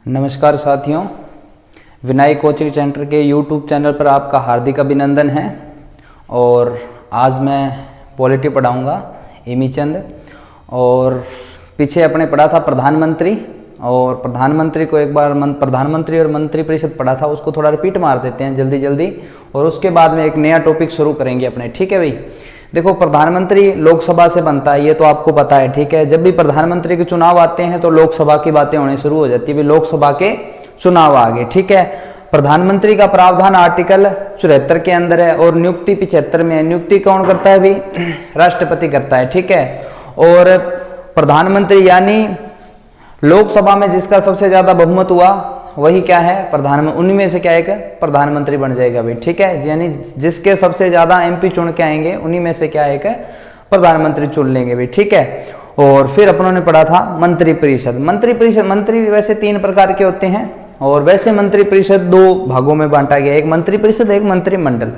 नमस्कार साथियों, Vinayak coaching centre के यूट्यूब चैनल पर आपका हार्दिक अभिनंदन है। और आज मैं पॉलिटी पढ़ाऊंगा एमी चंद। और पीछे अपने पढ़ा था प्रधानमंत्री, और प्रधानमंत्री को एक बार प्रधानमंत्री और मंत्री परिषद पढ़ा था, उसको थोड़ा रिपीट मार देते हैं जल्दी जल्दी, और उसके बाद में एक नया टॉपिक शुरू करेंगे अपने। ठीक है भाई, देखो प्रधानमंत्री लोकसभा से बनता है, ये तो आपको पता है। ठीक है, जब भी प्रधानमंत्री के चुनाव आते हैं तो लोकसभा की बातें होनी शुरू हो जाती है, लोकसभा के चुनाव आ गए। ठीक है, प्रधानमंत्री का प्रावधान आर्टिकल 74 के अंदर है और नियुक्ति 75 में है। नियुक्ति कौन करता है भाई? राष्ट्रपति करता है। ठीक है, और प्रधानमंत्री यानी लोकसभा में जिसका सबसे ज्यादा बहुमत हुआ वही क्या है? प्रधानमंत्री। उन्हीं से क्या एक प्रधानमंत्री बन जाएगा भाई। ठीक है, यानी जिसके सबसे ज्यादा एमपी चुन के आएंगे उन्हीं में से क्या एक प्रधानमंत्री चुन लेंगे भाई। ठीक है, और फिर अपनों ने पढ़ा था मंत्री परिषद। मंत्री वैसे 3 प्रकार के होते हैं, और वैसे मंत्री परिषद 2 भागों में बांटा गया, एक मंत्री परिषद, एक मंत्रिमंडल।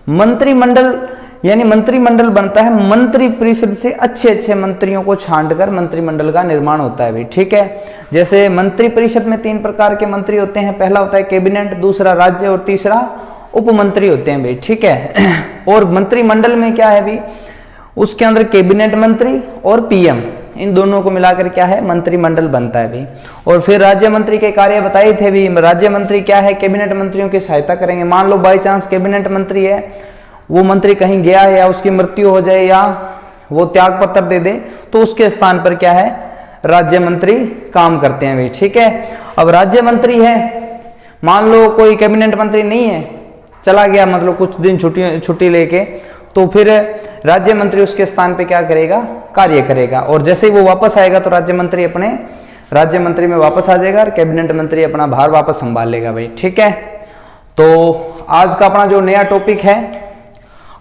मंत्रिमंडल यानी मंत्रिमंडल बनता है मंत्री परिषद से अच्छे अच्छे मंत्रियों को छांटकर मंत्रिमंडल का निर्माण होता है भाई। ठीक है, जैसे मंत्री परिषद में 3 प्रकार के मंत्री होते हैं। पहला होता है कैबिनेट, दूसरा राज्य और तीसरा उपमंत्री होते हैं भाई। ठीक है, और मंत्रिमंडल में क्या है भाई? उसके अंदर कैबिनेट मंत्री और पीएम, इन दोनों को मिलाकर क्या है? मंत्रिमंडल बनता है भाई। और फिर राज्य मंत्री के कार्य बताए थे भी। राज्य मंत्री क्या है? कैबिनेट मंत्रियों की सहायता करेंगे। मान लो बाई चांस कैबिनेट मंत्री है, वो मंत्री कहीं गया है या उसकी मृत्यु हो जाए या वो त्याग पत्र दे दे, तो उसके स्थान पर क्या है? राज्य मंत्री काम करते हैं भाई। ठीक है, अब राज्य मंत्री है, मान लो कोई कैबिनेट मंत्री नहीं है, चला गया, मतलब कुछ दिन छुट्टी लेके, तो फिर राज्य मंत्री उसके स्थान पे क्या करेगा? कार्य करेगा। और जैसे ही वो वापस आएगा तो राज्य मंत्री अपने राज्य मंत्री में वापस आ जाएगा और कैबिनेट मंत्री अपना भार वापस संभाल लेगा भाई। ठीक है, तो आज का अपना जो नया टॉपिक है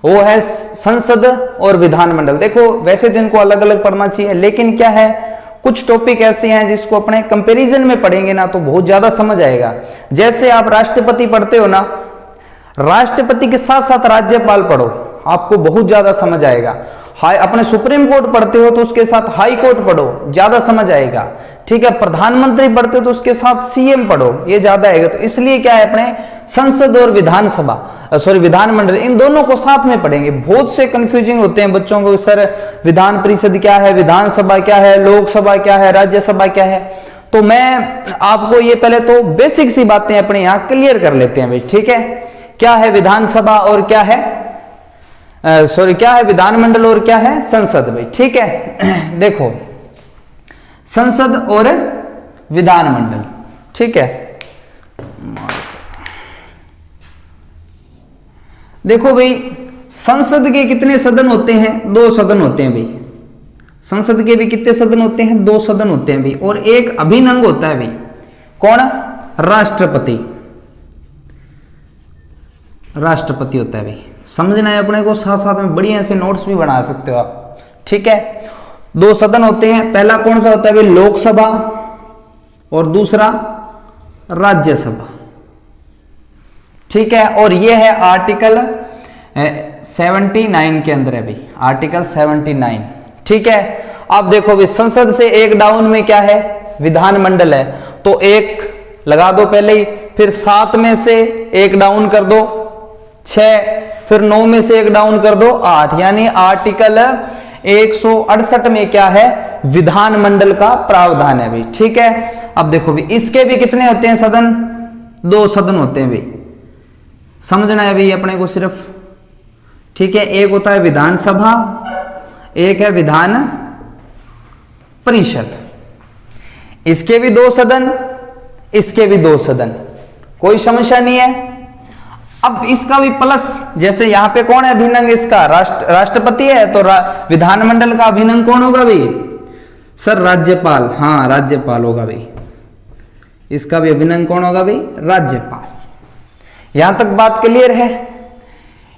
वो है संसद और विधानमंडल। देखो वैसे तो इनको अलग अलग पढ़ना चाहिए, लेकिन क्या है, कुछ टॉपिक ऐसे हैं जिसको अपने कंपैरिजन में पढ़ेंगे ना तो बहुत ज्यादा समझ आएगा। जैसे आप राष्ट्रपति पढ़ते हो ना, राष्ट्रपति के साथ साथ राज्यपाल पढ़ो, आपको बहुत ज्यादा समझ आएगा। अपने सुप्रीम कोर्ट पढ़ते हो तो उसके साथ हाई कोर्ट पढ़ो, ज्यादा समझ आएगा। ठीक है, प्रधानमंत्री पढ़ते हो तो उसके साथ सीएम पढ़ो, ये ज्यादा आएगा। तो इसलिए क्या है, अपने संसद और विधानमंडल, इन दोनों को साथ में पढ़ेंगे। बहुत से कंफ्यूजिंग होते हैं बच्चों को, सर विधान परिषद क्या है, विधानसभा क्या है, लोकसभा क्या है, राज्यसभा क्या है। तो मैं आपको ये पहले तो बेसिक सी बातें अपने यहां क्लियर कर लेते हैं भाई। ठीक है, क्या है विधानसभा और क्या है क्या है विधानमंडल और क्या है संसद भाई। ठीक है, देखो संसद और विधानमंडल। ठीक है, देखो भाई संसद के कितने सदन होते हैं? 2 सदन होते हैं भाई। संसद के भी कितने सदन होते हैं? 2 सदन होते हैं भाई। और एक अभिन्न अंग होता है भाई, कौन? राष्ट्रपति। राष्ट्रपति होता है भाई, समझना है अपने को। साथ साथ में बढ़िया ऐसे नोट्स भी बना सकते हो आप। ठीक है, 2 सदन होते हैं। पहला कौन सा होता है भाई? लोकसभा, और दूसरा राज्यसभा। ठीक है, और ये है आर्टिकल 79 के अंदर है भाई, आर्टिकल 79। ठीक है, अब देखो भाई संसद से एक डाउन में क्या है? विधानमंडल है, तो 1 लगा दो पहले ही, फिर 7 में से 1 डाउन कर दो 6, फिर 9 में से 1 डाउन कर दो 8, यानी आर्टिकल 168 में क्या है? विधानमंडल का प्रावधान है भाई। ठीक है, अब देखो भाई इसके भी कितने होते हैं सदन? 2 सदन होते हैं भाई, समझना है भाई अपने को सिर्फ। ठीक है, एक होता है विधानसभा, एक है विधान परिषद। इसके भी 2 सदन, इसके भी 2 सदन, कोई समस्या नहीं है। अब इसका भी प्लस, जैसे यहां पे कौन है अभिन्न अंग? इसका राष्ट्रपति है, तो विधानमंडल का अभिन्न अंग कौन होगा भाई? सर राज्यपाल। हाँ, राज्यपाल होगा भाई। इसका भी अभिन्न अंग कौन होगा भाई? राज्यपाल। यहां तक बात क्लियर है?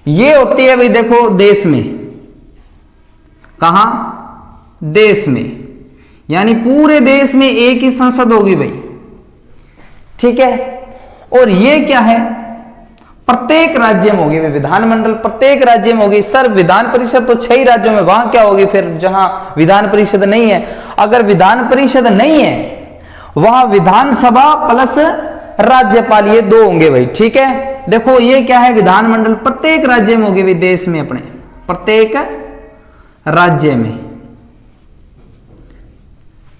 ये होती है भाई देखो देश में, कहां? देश में, यानी पूरे देश में एक ही संसद होगी भाई। ठीक है, और ये क्या है? प्रत्येक राज्य में होगी भाई विधानमंडल, प्रत्येक राज्य में होगी। सर विधान परिषद तो 6 ही राज्यों में, वहां क्या होगी फिर जहां विधान परिषद नहीं है? अगर विधान परिषद नहीं है वह विधानसभा प्लस राज्यपाल, ये दो होंगे भाई। ठीक है, देखो ये क्या है, विधानमंडल प्रत्येक राज्य में होंगे भाई, देश में अपने प्रत्येक राज्य में।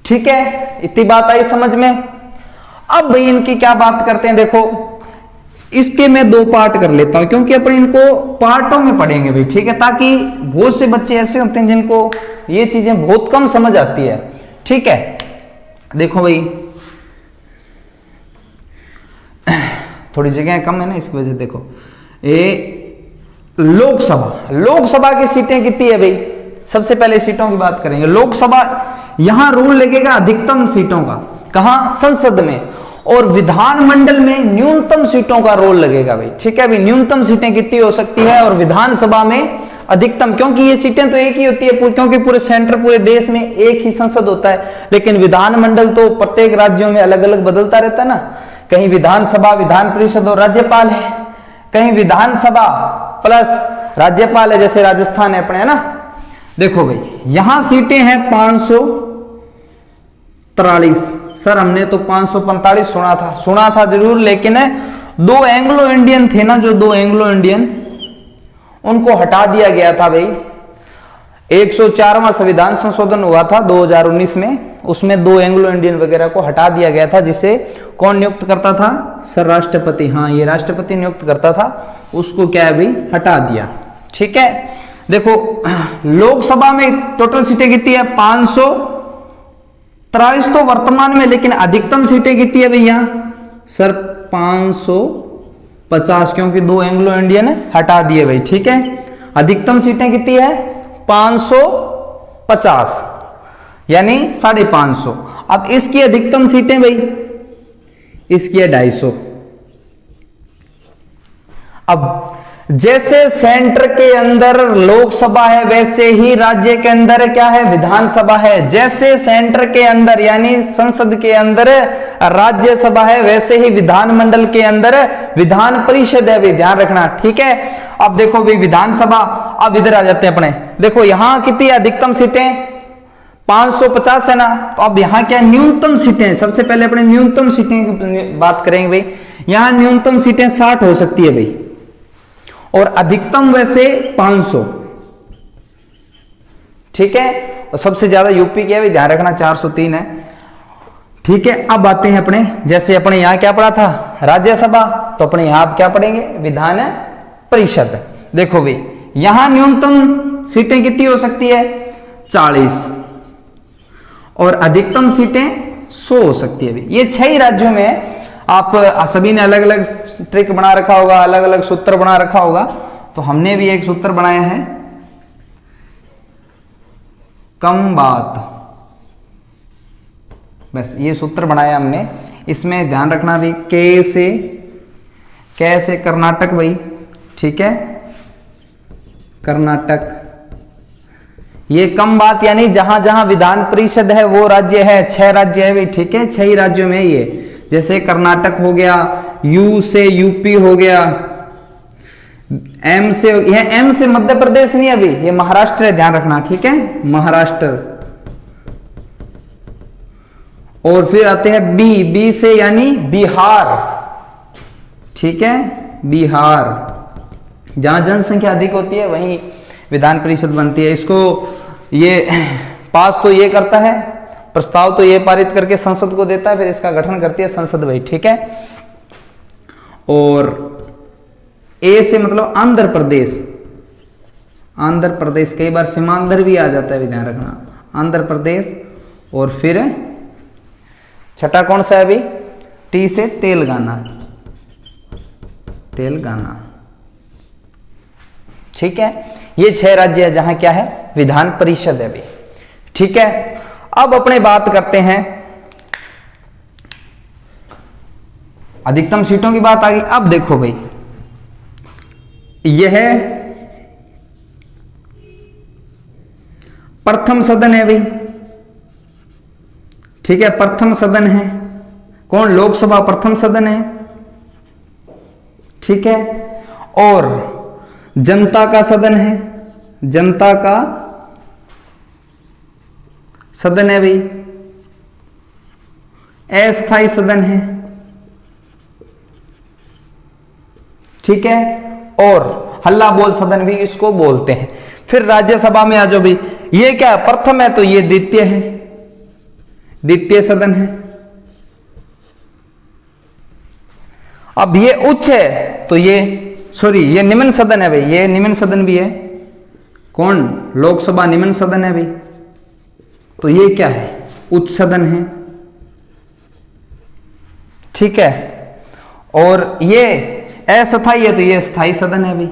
ठीक है, इतनी बात आई समझ में। अब भाई इनकी क्या बात करते हैं, देखो इसके मैं दो पार्ट कर लेता हूं, क्योंकि अपन इनको पार्टों में पढ़ेंगे भाई। ठीक है, ताकि बहुत से बच्चे ऐसे होते हैं जिनको ये चीजें बहुत कम समझ आती है। ठीक है, देखो भाई थोड़ी जगह कम है ना, इसकी वजह से देखो ये लोकसभा की सीटें कितनी है भाई। सबसे पहले सीटों की बात करेंगे। लोकसभा, यहां रूल लगेगा अधिकतम सीटों का, कहां, संसद में। और विधानमंडल में न्यूनतम सीटों का रोल लगेगा भाई। ठीक है, भाई न्यूनतम सीटें कितनी हो सकती है, और विधानसभा में अधिकतम, क्योंकि ये सीटें तो एक ही होती है, क्योंकि पूरे सेंटर, पूरे देश में एक ही संसद होता है। लेकिन विधानमंडल तो प्रत्येक राज्यों में अलग अलग बदलता रहता है ना, कहीं विधानसभा, विधान परिषद और राज्यपाल है, कहीं विधानसभा प्लस राज्यपाल है, जैसे राजस्थान है अपने, है ना। देखो भाई यहां सीटें हैं 543। सर हमने तो 545 सुना था जरूर, लेकिन दो एंग्लो इंडियन थे ना, जो दो एंग्लो इंडियन, उनको हटा दिया गया था भाई। 104वां संविधान संशोधन हुआ था 2019 में, उसमें दो एंग्लो इंडियन वगैरह को हटा दिया गया था, जिसे कौन नियुक्त करता था, सर राष्ट्रपति। हाँ, ये राष्ट्रपति नियुक्त करता था, उसको क्या है भाई, हटा दिया। ठीक है, देखो लोकसभा में टोटल सीटें कितनी है, 543 तो वर्तमान में, लेकिन अधिकतम सीटें कितनी है भैया, सर 550, क्योंकि दो एंग्लो इंडियन हटा दिए भाई। ठीक है, अधिकतम सीटें कितनी है, 550, यानी 550। अब इसकी अधिकतम सीटें भाई, इसकी है 250। अब जैसे सेंटर के अंदर लोकसभा है, वैसे ही राज्य के अंदर क्या है, विधानसभा है। जैसे सेंटर के अंदर यानी संसद के अंदर राज्यसभा है, वैसे ही विधानमंडल के अंदर विधान परिषद है भी, ध्यान रखना। ठीक है, अब देखो भाई विधानसभा, अब इधर आ जाते हैं अपने। देखो यहां कितनी अधिकतम सीटें, 550 है ना, तो अब यहां क्या न्यूनतम सीटें, सबसे पहले अपने न्यूनतम सीटें की बात करेंगे भाई। यहां न्यूनतम सीटें 60 हो सकती है भाई, और अधिकतम वैसे 500। ठीक है, और सबसे ज्यादा यूपी की है भी, ध्यान रखना 403 है। ठीक है, अब आते हैं अपने, जैसे अपने यहां क्या पढ़ा था, राज्यसभा, तो अपने यहां क्या पढ़ेंगे, विधान परिषद। देखो भाई यहां न्यूनतम सीटें कितनी हो सकती है, 40, और अधिकतम सीटें 100 हो सकती है भाई। ये 6 ही राज्यों में है। आप सभी ने अलग अलग ट्रिक बना रखा होगा, अलग अलग सूत्र बना रखा होगा, तो हमने भी एक सूत्र बनाया है, कम बात, बस ये सूत्र बनाया हमने। इसमें ध्यान रखना भी, कैसे कर्नाटक भाई। ठीक है, कर्नाटक, ये कम बात, यानी जहां जहां विधान परिषद है वो राज्य है, 6 राज्य है भाई। ठीक है, 6 ही राज्यों में ये, जैसे कर्नाटक हो गया, यू से यूपी हो गया, एम से, यह एम से मध्य प्रदेश नहीं अभी, ये महाराष्ट्र है, ध्यान रखना। ठीक है, महाराष्ट्र। और फिर आते हैं बी से, यानी बिहार। ठीक है, बिहार, जहां जनसंख्या अधिक होती है वहीं विधान परिषद बनती है। इसको ये पास तो ये करता है, प्रस्ताव तो ये पारित करके संसद को देता है, फिर इसका गठन करती है संसद भाई। ठीक है, और ए से मतलब आंध्र प्रदेश, आंध्र प्रदेश, कई बार सीमांध्र भी आ जाता है, ध्यान रखना, आंध्र प्रदेश। और फिर छठा कौन सा है अभी, टी से तेलंगाना, तेलंगाना। ठीक है, ये 6 राज्य है जहां क्या है, विधान परिषद है अभी। ठीक है, अब अपने बात करते हैं, अधिकतम सीटों की बात आ गई। अब देखो भाई, यह प्रथम सदन है भाई। ठीक है, प्रथम सदन है, कौन, लोकसभा प्रथम सदन है। ठीक है, और जनता का सदन है, जनता का सदन है भाई। अस्थाई सदन है, ठीक है, और हल्ला बोल सदन भी इसको बोलते हैं। फिर राज्यसभा में आ जाओ भाई, ये क्या प्रथम है तो ये द्वितीय है, द्वितीय सदन है। अब ये उच्च है तो ये ये निम्न सदन है भाई, ये निम्न सदन भी है। कौन? लोकसभा निम्न सदन है भाई, तो ये क्या है? उच्च सदन है, ठीक है। और ये अस्थाई है तो ये स्थायी सदन है भाई,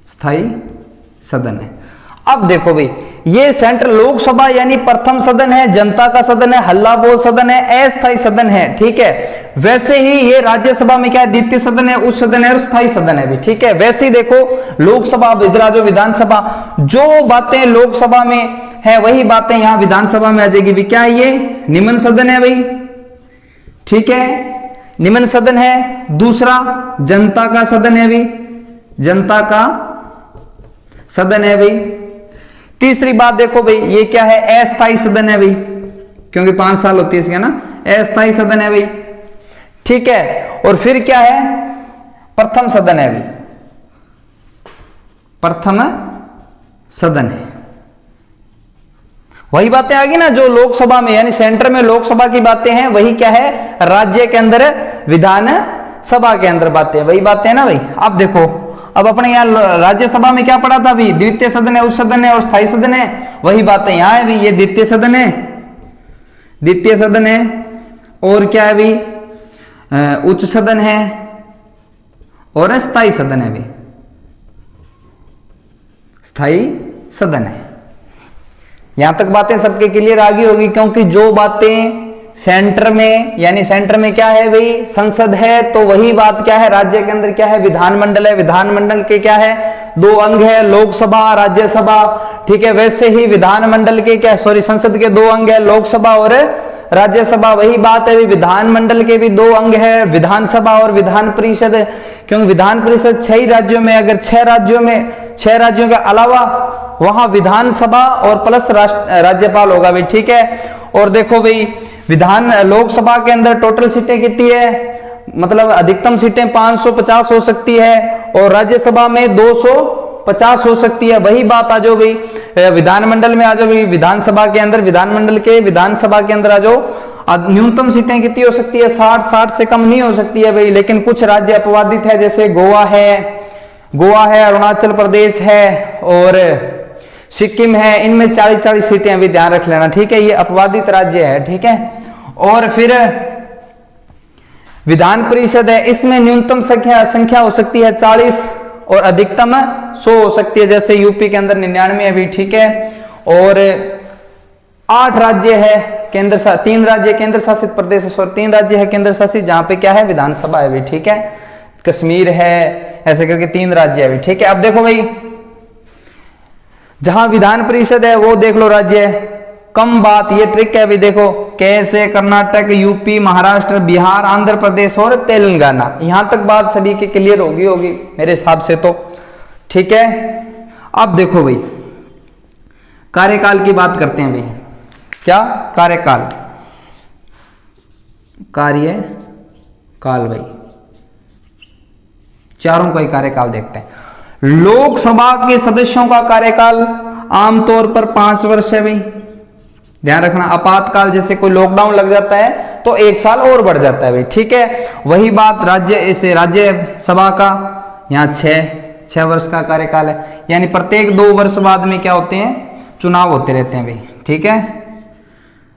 स्थायी सदन है। अब देखो भाई, ये सेंट्रल लोकसभा यानी प्रथम सदन है, जनता का सदन है, हल्ला बोल सदन है, अस्थायी सदन है, ठीक है। वैसे ही ये राज्यसभा में क्या है? द्वितीय सदन है, उच्च सदन है और स्थायी सदन है भी, ठीक है। वैसे ही देखो लोकसभा, जो विधानसभा, जो बातें लोकसभा में है वही बातें यहां विधानसभा में आ जाएगी भी। क्या है ये? निम्न सदन है भाई, ठीक है, निम्न सदन है। दूसरा जनता का सदन है भाई, जनता का सदन है भाई। तीसरी बात देखो भाई, ये क्या है? अस्थायी सदन है भाई, क्योंकि 5 साल होती है इसका ना, अस्थायी सदन है भाई, ठीक है। और फिर क्या है? प्रथम सदन है भाई, प्रथम सदन है। वही बातें आ गई ना जो लोकसभा में, यानी सेंटर में लोकसभा की बातें हैं, वही क्या है? राज्य के अंदर विधान सभा के अंदर बातें, वही बातें हैं ना भाई। अब देखो, अब अपने यहाँ राज्यसभा में क्या पढ़ा था अभी? द्वितीय सदन है, उच्च सदन है और स्थायी सदन है, वही बातें यहाँ है भी। ये द्वितीय सदन है, द्वितीय सदन है, और क्या है भी? उच्च सदन है और स्थायी सदन है भी, स्थायी सदन है। यहां तक बातें सबके क्लियर आ गई होगी, क्योंकि जो बातें सेंटर में, यानी सेंटर में क्या है भाई? संसद है, तो वही बात क्या है? राज्य के अंदर क्या है? विधानमंडल है। विधानमंडल के क्या है? 2 अंग है, लोकसभा, राज्यसभा, ठीक है। वैसे ही विधानमंडल के क्या, संसद के 2 अंग है, लोकसभा और राज्यसभा। वही बात है, विधानमंडल के भी 2 अंग है, विधानसभा और विधान परिषद, क्योंकि विधान परिषद 6 राज्यों में, अगर 6 राज्यों के अलावा वहां विधानसभा और प्लस राज्यपाल होगा भाई, ठीक है। और देखो भाई, लोकसभा के अंदर टोटल सीटें कितनी है? मतलब अधिकतम सीटें 550 हो सकती है, और राज्यसभा में 250 हो सकती है। वही बात आ जाओ भाई विधानमंडल में, आ जाओ भाई विधानसभा के अंदर, विधानसभा के अंदर आ जाओ, न्यूनतम सीटें कितनी हो सकती है? 60 से कम नहीं हो सकती है भाई। लेकिन कुछ राज्य अपवादित है, जैसे गोवा है, अरुणाचल प्रदेश है और सिक्किम है, इनमें 40 सीटें अभी ध्यान रख लेना, ठीक है। ये अपवादित राज्य है, ठीक है। और फिर विधान परिषद है, इसमें न्यूनतम संख्या हो सकती है 40 और अधिकतम 100 हो सकती है, जैसे यूपी के अंदर 99 अभी, ठीक है। और 8 राज्य है केंद्र 3 राज्य केंद्र शासित प्रदेश और 3 राज्य है केंद्र शासित, जहां पे क्या है? विधानसभा है अभी, ठीक है। कश्मीर है, ऐसे करके 3 राज्य है अभी, ठीक है। अब देखो भाई, जहां विधान परिषद है वो देख लो राज्य है। कम बात, ये ट्रिक है अभी, देखो कैसे? कर्नाटक, यूपी, महाराष्ट्र, बिहार, आंध्र प्रदेश और तेलंगाना। यहां तक बात सभी की क्लियर होगी मेरे हिसाब से तो, ठीक है। अब देखो भाई, कार्यकाल की बात करते हैं भाई। क्या? कार्यकाल, कार्यकाल भाई, चारों का ही कार्यकाल देखते हैं। लोकसभा के सदस्यों का कार्यकाल आमतौर पर 5 वर्ष है भाई, ध्यान रखना। आपातकाल, जैसे कोई लॉकडाउन लग जाता है तो 1 साल और बढ़ जाता है भाई, ठीक है। वही बात राज्यसभा का, यहाँ 6 वर्ष का कार्यकाल है, यानी प्रत्येक 2 वर्ष बाद में क्या होते हैं? चुनाव होते रहते हैं भाई, ठीक है।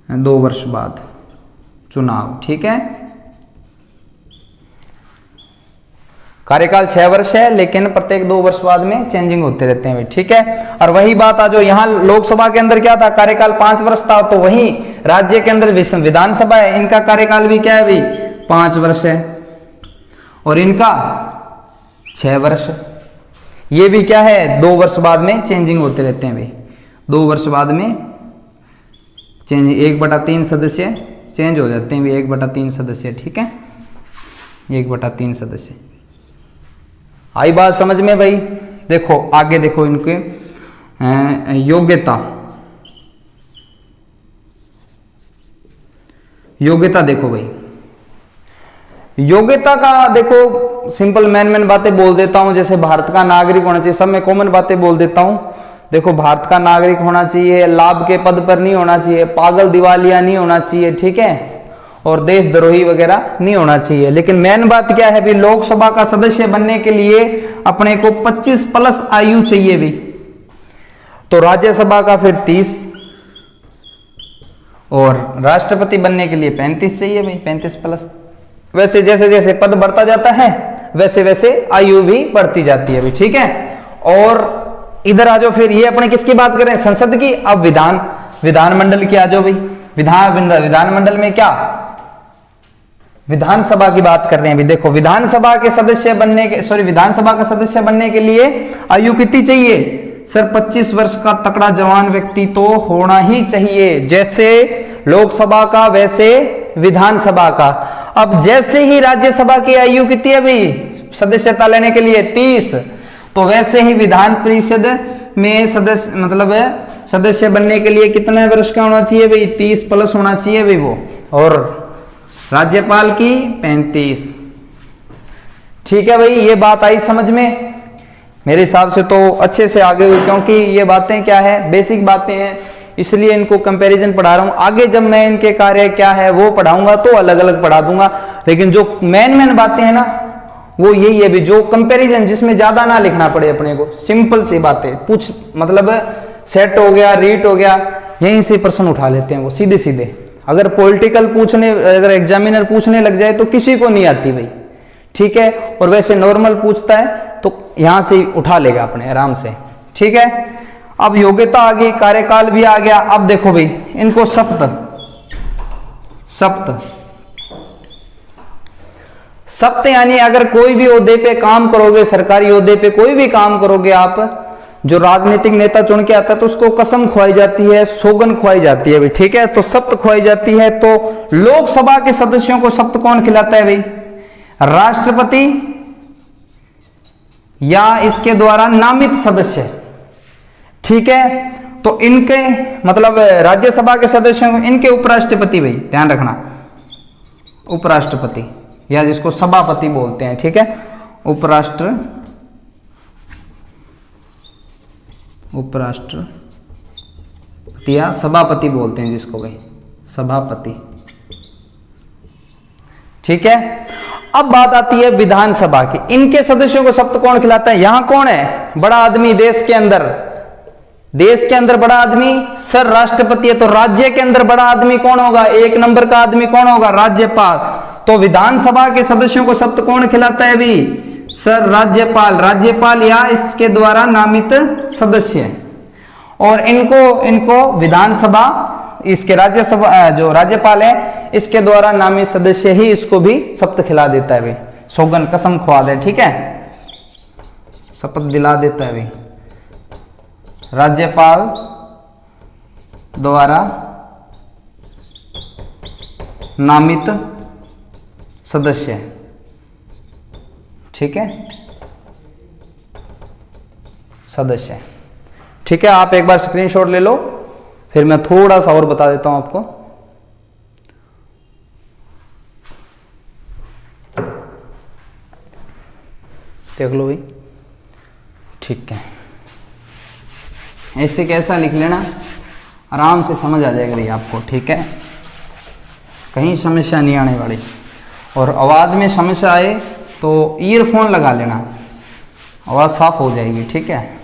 2 वर्ष बाद चुनाव, ठीक है। कार्यकाल 6 वर्ष है, लेकिन प्रत्येक 2 वर्ष बाद में चेंजिंग होते रहते हैं, ठीक है। और वही बात आ जो यहाँ लोकसभा के अंदर क्या था? कार्यकाल 5 वर्ष था, तो वही राज्य के अंदर विधानसभा है, इनका कार्यकाल भी क्या है भाई? 5 वर्ष है, और इनका 6 वर्ष। ये भी क्या है? 2 वर्ष बाद में चेंजिंग होते रहते हैं भाई, 2 वर्ष बाद में चेंज, 1/3 सदस्य चेंज हो जाते हैं भाई, 1/3 सदस्य, ठीक है, 1/3 सदस्य। आई बात समझ में भाई? देखो आगे देखो, इनके योग्यता, योग्यता देखो भाई, योग्यता का देखो सिंपल मैन बातें बोल देता हूं, जैसे भारत का नागरिक होना चाहिए, सब में कॉमन बातें बोल देता हूं। देखो भारत का नागरिक होना चाहिए, लाभ के पद पर नहीं होना चाहिए, पागल दिवालिया नहीं होना चाहिए, ठीक है, और देशद्रोही वगैरह नहीं होना चाहिए। लेकिन मेन बात क्या है भी, लोकसभा का सदस्य बनने के लिए अपने को 25 प्लस आयु चाहिए भी, तो राज्यसभा का फिर 30 और राष्ट्रपति बनने के लिए 35 चाहिए भाई, 35 प्लस। वैसे जैसे जैसे पद बढ़ता जाता है वैसे वैसे आयु भी बढ़ती जाती है भी, ठीक है। और इधर आ जाओ, फिर ये अपने किसकी बात कर रहे हैं, संसद की। अब विधानमंडल की आ जाओ भाई, विधानमंडल में क्या, विधानसभा की बात कर रहे हैं भी। देखो विधानसभा का सदस्य बनने के लिए आयु कितनी चाहिए सर, 25 वर्ष का तकड़ा जवान व्यक्ति तो होना ही चाहिए, जैसे लोकसभा का वैसे विधानसभा का। अब जैसे ही राज्यसभा की आयु कितनी है भाई सदस्यता लेने के लिए 30, तो वैसे ही विधान परिषद में सदस्य बनने के लिए कितने वर्ष का होना चाहिए भाई, 30 प्लस होना चाहिए भाई वो, और राज्यपाल की 35। ठीक है भाई, ये बात आई समझ में, मेरे हिसाब से तो अच्छे से आगे हुई, क्योंकि ये बातें क्या है, बेसिक बातें हैं, इसलिए इनको कंपैरिजन पढ़ा रहा हूं। आगे जब मैं इनके कार्य क्या है वो पढ़ाऊंगा तो अलग अलग पढ़ा दूंगा, लेकिन जो मेन बातें हैं ना वो यही है भी, जो कंपैरिजन जिसमें ज्यादा ना लिखना पड़े अपने को, सिंपल सी बातें पूछ, मतलब सेट हो गया, रीट हो गया, यहीं से प्रश्न उठा लेते हैं वो सीधे सीधे। अगर पॉलिटिकल अगर एग्जामिनर पूछने लग जाए तो किसी को नहीं आती भाई, ठीक है, और वैसे नॉर्मल पूछता है तो यहां से उठा लेगा अपने आराम से, ठीक है। अब योग्यता आ गई, कार्यकाल भी आ गया। अब देखो भाई इनको सप्त यानी अगर कोई भी ओहदे पे काम करोगे, सरकारी ओहदे पे कोई भी काम करोगे आप, जो राजनीतिक नेता चुन के आता है तो उसको कसम खुआई जाती है, सौगन खुआई जाती है भाई, ठीक है, तो सप्त खुआई जाती है। तो लोकसभा के सदस्यों को सप्त कौन खिलाता है भाई, राष्ट्रपति या इसके द्वारा नामित सदस्य, ठीक है। तो इनके मतलब राज्यसभा के सदस्यों को इनके उपराष्ट्रपति भाई, ध्यान रखना, उपराष्ट्रपति या जिसको सभापति बोलते हैं, ठीक है, उपराष्ट्रपति या सभापति बोलते हैं जिसको भाई, सभापति, ठीक है। अब बात आती है विधानसभा की, इनके सदस्यों को सप्त कौन खिलाता है। यहां कौन है बड़ा आदमी देश के अंदर बड़ा आदमी सर राष्ट्रपति है, तो राज्य के अंदर बड़ा आदमी कौन होगा, एक नंबर का आदमी कौन होगा, राज्यपाल। तो विधानसभा के सदस्यों को सप्त कौन खिलाता है भी सर, राज्यपाल या इसके द्वारा नामित सदस्य। और इनको विधानसभा, इसके राज्यसभा जो राज्यपाल है इसके द्वारा नामित सदस्य ही इसको भी सप्त खिला देता है भाई, सौगन कसम खुआ दे, ठीक है, शपथ दिला देता है भाई, राज्यपाल द्वारा नामित सदस्य, ठीक है, सदस्य, ठीक है। आप एक बार स्क्रीनशॉट ले लो, फिर मैं थोड़ा सा और बता देता हूं आपको। देख लो भाई, ठीक है, ऐसे कैसा लिख लेना, आराम से समझ आ जाएगा भाई आपको, ठीक है, कहीं समस्या नहीं आने वाली। और आवाज में समस्या आए तो ईयरफोन लगा लेना, आवाज साफ हो जाएगी, ठीक है।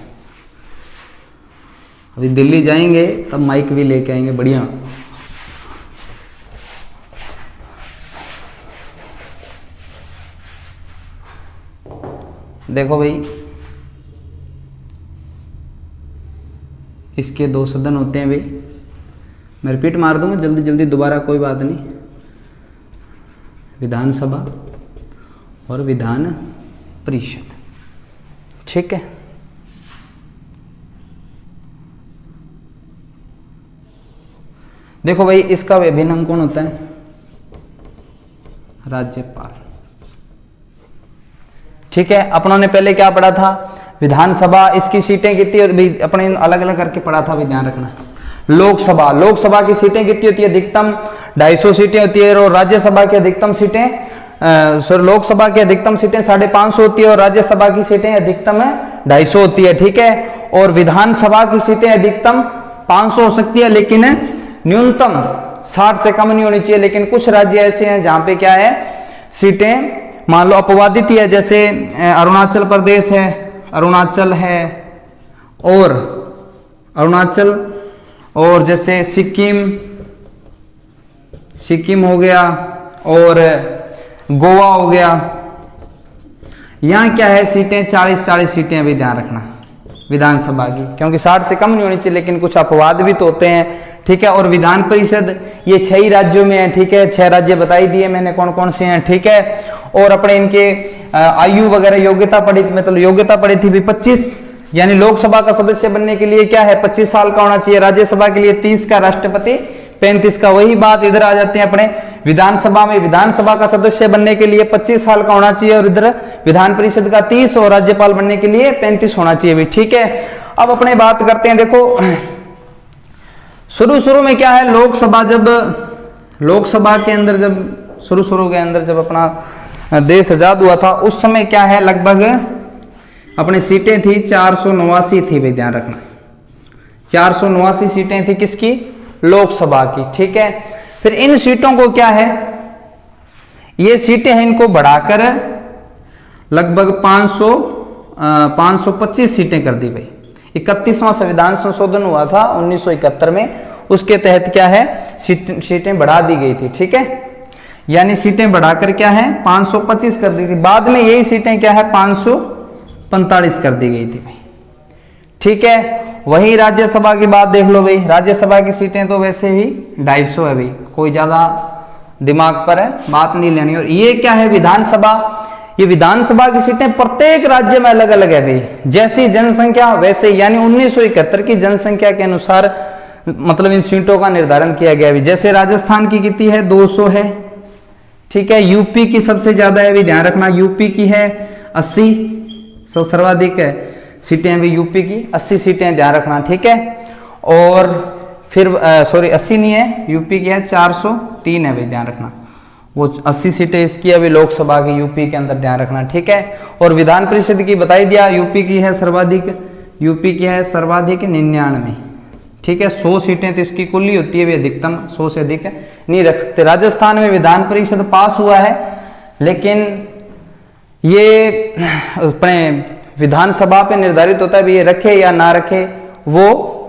अभी दिल्ली जाएंगे तब माइक भी लेके आएंगे बढ़िया। देखो भाई, इसके 2 सदन होते हैं भाई, मैं रिपीट मार दूंगा जल्दी जल्दी दोबारा, कोई बात नहीं, विधानसभा और विधान परिषद, ठीक है। देखो भाई, इसका अभिन्न कौन होता है, राज्यपाल, ठीक है। अपनों ने पहले क्या पढ़ा था, विधानसभा, इसकी सीटें कितनी होती, अपने अलग अलग करके पढ़ा था भी, ध्यान रखना। लोकसभा की सीटें कितनी होती है, अधिकतम 250 सीटें होती है, और राज्यसभा की अधिकतम सीटें लोकसभा की अधिकतम सीटें 550 होती है, और राज्यसभा की सीटें अधिकतम 250 होती है, ठीक है। और विधानसभा की सीटें अधिकतम 500 हो सकती है, लेकिन न्यूनतम 60 से कम नहीं होनी चाहिए। लेकिन कुछ राज्य ऐसे हैं जहां पे क्या है, सीटें मान लो अपवादित ही है, जैसे अरुणाचल प्रदेश है, अरुणाचल है, और अरुणाचल, और जैसे सिक्किम हो गया, और गोवा हो गया। यहां क्या है, सीटें 40-40 सीटें, अभी ध्यान रखना विधानसभा की, क्योंकि 60 से कम नहीं होनी चाहिए, लेकिन कुछ अपवाद भी तो होते हैं, ठीक है। और विधान परिषद ये 6 ही राज्यों में है, ठीक है। 6 राज्य बताई दिए मैंने कौन कौन से हैं, ठीक है। और अपने इनके आयु वगैरह योग्यता पड़ी, मतलब योग्यता पड़ी थी भी 25, यानी लोकसभा का सदस्य बनने के लिए क्या है 25 साल का होना चाहिए, राज्यसभा के लिए 30 का, राष्ट्रपति 35 का। वही बात इधर आ जाते हैं अपने विधानसभा में, विधानसभा का सदस्य बनने के लिए 25 साल का होना चाहिए, और इधर विधान परिषद का 30, और राज्यपाल बनने के लिए 35 होना चाहिए भी, ठीक है। अब अपने बात करते हैं, देखो शुरू में क्या है, लोकसभा के अंदर जब शुरू के अंदर जब अपना देश आजाद हुआ था, उस समय क्या है, लगभग अपनी सीटें थी 489 थी भाई, ध्यान रखना 489 सीटें थी किसकी, लोकसभा की, ठीक है। फिर इन सीटों को क्या है, ये सीटें हैं, इनको बढ़ाकर लगभग 525 सीटें कर दी भाई। 31वां संविधान संशोधन हुआ था 1971 में, उसके तहत क्या है, सीटें बढ़ा दी गई थी, ठीक है। यानी सीटें बढ़ाकर क्या है 525 कर दी थी, बाद में यही सीटें क्या है 545 कर दी गई थी भाई, ठीक है। वही राज्यसभा की बात देख लो भाई, राज्यसभा की सीटें तो वैसे ही 250 है भाई, कोई ज्यादा दिमाग पर है बात नहीं लेनी। और ये क्या है विधानसभा, ये विधानसभा की सीटें प्रत्येक राज्य में अलग अलग है भाई, जैसी जनसंख्या वैसे, यानी 1971 की जनसंख्या के अनुसार मतलब इन सीटों का निर्धारण किया गया है। जैसे राजस्थान की कितनी है 200 है, ठीक है। यूपी की सबसे ज्यादा है भी, ध्यान रखना यूपी की है 80, सर्वाधिक है सीटें भी यूपी की 80 सीटें, ध्यान रखना, ठीक है। और फिर 80 नहीं है, यूपी की है 403 है भाई, ध्यान रखना, वो 80 सीटें इसकी अभी लोकसभा की यूपी के अंदर, ध्यान रखना, ठीक है। और विधान परिषद की बताई दिया, यूपी की है सर्वाधिक 99, ठीक है। 100 सीटें तो इसकी कुल ही होती है भी, अधिकतम 100 से अधिक नहीं रख सकते। राजस्थान में विधान परिषद पास हुआ है, लेकिन ये अपने विधानसभा पे निर्धारित होता है भी, ये रखे या ना रखे, वो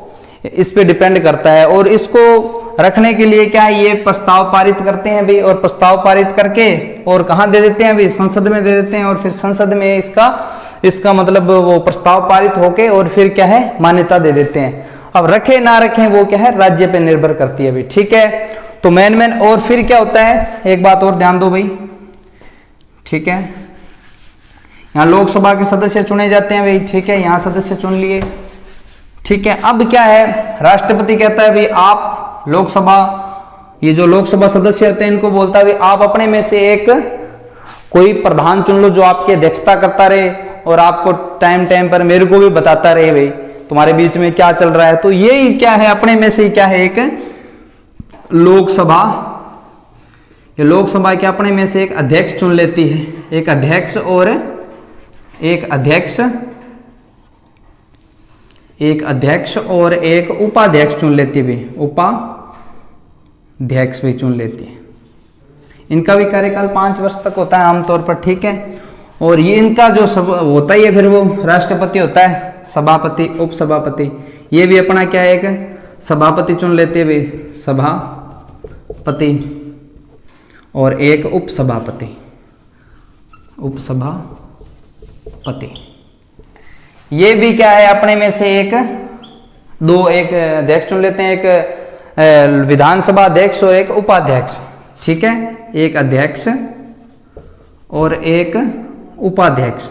इस पे डिपेंड करता है। और इसको रखने के लिए क्या है, ये प्रस्ताव पारित करते हैं भी, और प्रस्ताव पारित करके और कहाँ दे देते हैं भी, संसद में दे देते हैं, और फिर संसद में इसका मतलब वो प्रस्ताव पारित होके और फिर क्या है मान्यता दे देते हैं। अब रखे ना रखें वो क्या है राज्य पे निर्भर करती है भाई, ठीक है। तो मेन और फिर क्या होता है, एक बात और ध्यान दो भाई, ठीक है। यहाँ लोकसभा के सदस्य चुने जाते हैं भाई, ठीक है, यहाँ सदस्य चुन लिए, ठीक है। अब क्या है, राष्ट्रपति कहता है भाई आप लोकसभा, ये जो लोकसभा सदस्य होते हैं इनको बोलता है भाई आप अपने में से एक कोई प्रधान चुन लो जो आपकी अध्यक्षता करता रहे, और आपको टाइम पर मेरे को भी बताता रहे भाई तुम्हारे बीच में क्या चल रहा है। तो यही क्या है, अपने में से क्या है एक लोकसभा, ये लोकसभा के अपने में से एक अध्यक्ष चुन लेती है, एक अध्यक्ष और एक उपाध्यक्ष चुन लेती है, उपाध्यक्ष भी चुन लेती है। इनका भी कार्यकाल 5 वर्ष तक होता है आमतौर पर, ठीक है। और ये इनका जो सब होता ही है, फिर वो राष्ट्रपति होता है, सभापति, उपसभापति, ये भी अपना क्या है एक सभापति चुन लेते हैं भाई, सभापति, और एक उपसभापति, ये भी क्या है अपने में से एक अध्यक्ष चुन लेते हैं, एक विधानसभा अध्यक्ष और एक उपाध्यक्ष, ठीक है। एक अध्यक्ष और एक उपाध्यक्ष,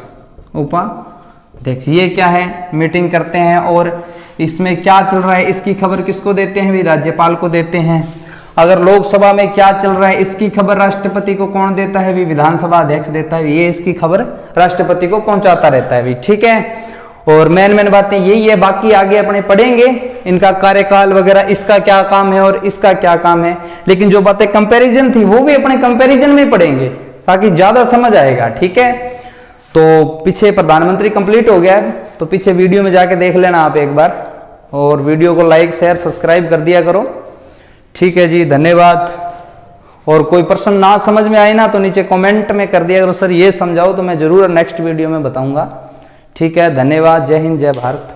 ये क्या है मीटिंग करते हैं, और इसमें क्या चल रहा है इसकी खबर किसको देते हैं भी, राज्यपाल को देते हैं। अगर लोकसभा में क्या चल रहा है इसकी खबर राष्ट्रपति को कौन देता है भी, विधानसभा अध्यक्ष देता है, ये इसकी खबर राष्ट्रपति को पहुंचाता रहता है भी, ठीक है। और मेन बातें यही है, बाकी आगे अपने पढ़ेंगे इनका कार्यकाल वगैरह, इसका क्या काम है और इसका क्या काम है। लेकिन जो बातें कंपैरिजन थी वो भी अपने कंपैरिजन में पढ़ेंगे ताकि ज्यादा समझ आएगा, ठीक है। तो पीछे प्रधानमंत्री कंप्लीट हो गया है, तो पीछे वीडियो में जाके देख लेना आप एक बार, और वीडियो को लाइक शेयर सब्सक्राइब कर दिया करो, ठीक है जी, धन्यवाद। और कोई प्रश्न ना समझ में आए ना तो नीचे कमेंट में कर दिया करो, सर ये समझाओ, तो मैं जरूर नेक्स्ट वीडियो में बताऊंगा, ठीक है। धन्यवाद, जय हिंद, जय भारत।